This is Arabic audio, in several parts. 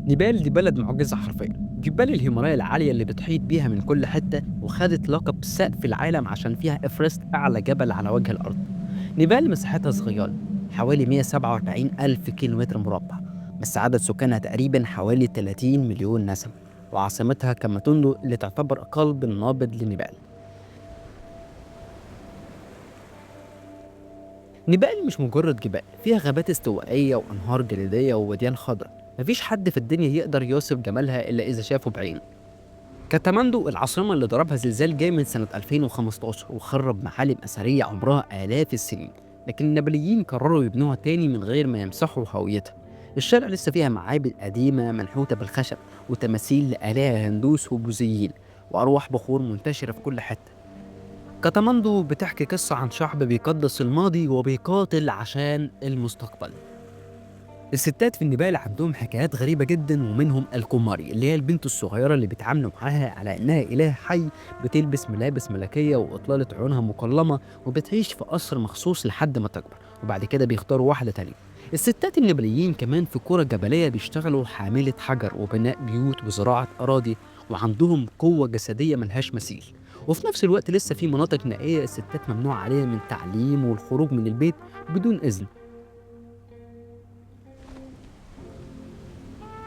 نيبال دي بلد معجزة حرفيا. جبال الهيمالايا العالية اللي بتحيط بيها من كل حتة، وخدت لقب سقف العالم عشان فيها إفرست أعلى جبل على وجه الأرض. نيبال مساحتها صغيرة، حوالي 147 ألف كيلومتر مربع، بس عدد سكانها تقريبا حوالي 30 مليون نسمة، وعاصمتها كاتماندو اللي تعتبر قلب النابض لنيبال. نيبال مش مجرد جبال، فيها غابات استوائية وأنهار جليدية ووديان خضراء، مفيش حد في الدنيا يقدر يوصف جمالها إلا إذا شافه بعينه. كاتماندو العاصمة اللي ضربها زلزال جامد سنة 2015 وخرب معالم أثرية عمرها آلاف السنين، لكن النابليين قرروا يبنوها تاني من غير ما يمسحوا هويتها. الشارع لسه فيها معابد قديمة منحوتة بالخشب، وتماثيل لآلهة هندوس وبوذيين، وأرواح بخور منتشرة في كل حتة. كاتماندو بتحكي قصة عن شعب بيقدس الماضي وبيقاتل عشان المستقبل. الستات في النبال عندهم حكايات غريبة جدا، ومنهم الكوماري اللي هي البنت الصغيرة اللي بيتعاملوا معاها على إنها إله حي، بتلبس ملابس ملكية وإطلالة عيونها مقلمة، وبتعيش في قصر مخصوص لحد ما تكبر، وبعد كده بيختاروا واحدة تانية. الستات النبليين كمان في قرى جبلية بيشتغلوا حاملة حجر وبناء بيوت وزراعة أراضي، وعندهم قوة جسدية ملهاش مثيل. وفي نفس الوقت لسه في مناطق نائية الستات ممنوع عليها من التعليم والخروج من البيت بدون إذن.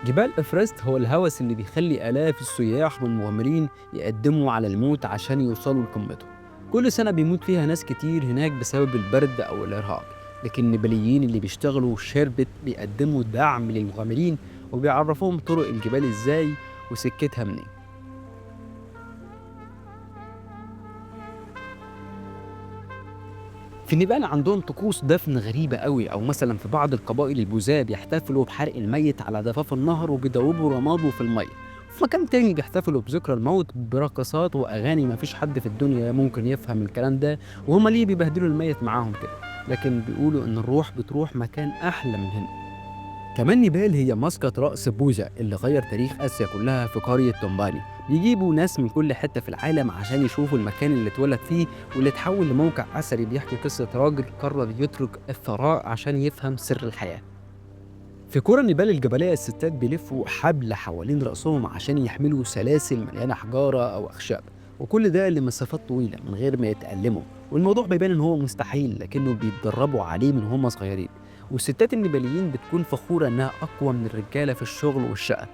جبال إفرست هو الهوس اللي بيخلي آلاف السياح والمغامرين يقدموا على الموت عشان يوصلوا لقمته. كل سنة بيموت فيها ناس كتير هناك بسبب البرد أو الإرهاق، لكن النبليين اللي بيشتغلوا شربت بيقدموا دعم للمغامرين، وبيعرفوهم طرق الجبال إزاي وسكتها منين. في نيبال عندهم طقوس دفن غريبة قوي، أو مثلا في بعض القبائل البوذية بيحتفلوا بحرق الميت على ضفاف النهر وبيدوبوا رماده في المية. في مكان تاني بيحتفلوا بذكرى الموت برقصات وأغاني، مفيش حد في الدنيا ممكن يفهم الكلام ده، وهما ليه بيبهدلوا الميت معاهم كده، لكن بيقولوا إن الروح بتروح مكان أحلى من هنا. كمان نيبال هي مسقط رأس بوذا اللي غير تاريخ آسيا كلها في قرية تومباني. بيجيبوا ناس من كل حتة في العالم عشان يشوفوا المكان اللي اتولد فيه، واللي اتحول لموقع أثري بيحكي قصة راجل قرر يترك الثراء عشان يفهم سر الحياة. في كرة نيبال الجبلية الستات بيلفوا حبل حوالين رأسهم عشان يحملوا سلاسل مليانة حجارة أو أخشاب، وكل ده لمسافات طويلة من غير ما يتألموا. والموضوع بيبان إن هو مستحيل، لكنه بيتدربوا عليه من هم صغيرين. والستات النيباليين بتكون فخورة إنها أقوى من الرجالة في الشغل والشقة.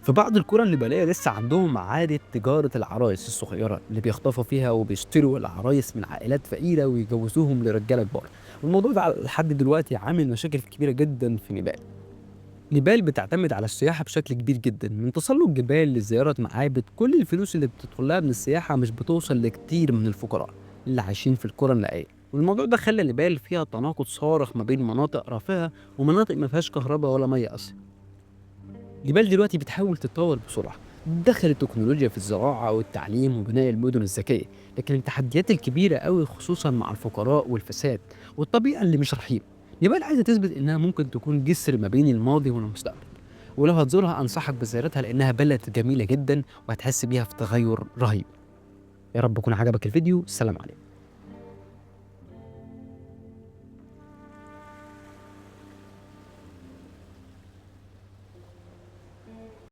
في بعض القرى النيبالية لسه عندهم عادة تجارة العرايس الصغيرة اللي بيخطفوا فيها وبيشتروا العرايس من عائلات فقيرة ويجوزوهم لرجالة كبار. والموضوع ده لحد دلوقتي عامل مشاكل كبيرة جدا في نيبال. نيبال بتعتمد على السياحة بشكل كبير جدا، من تسلق جبال لزيارة معابد. كل الفلوس اللي بتدخلها من السياحة مش بتوصل لكتير من الفقراء اللي عايشين في القرى النائية. والموضوع ده خلى نيبال فيها تناقض صارخ ما بين مناطق رافعة ومناطق ما فيهاش كهرباء ولا مية أصلا. نيبال دلوقتي بتحاول تتطور بسرعة، دخل التكنولوجيا في الزراعة والتعليم وبناء المدن الذكية، لكن التحديات الكبيرة قوي خصوصا مع الفقراء والفساد والطبيعة اللي مش رحيمة. نيبال عايزة تثبت إنها ممكن تكون جسر ما بين الماضي والمستقبل، ولو هتزورها أنصحك بزيارتها لأنها بلد جميلة جدا وهتحس بيها في تغير رهيب. يا رب يكون عجبك الفيديو. السلام عليكم.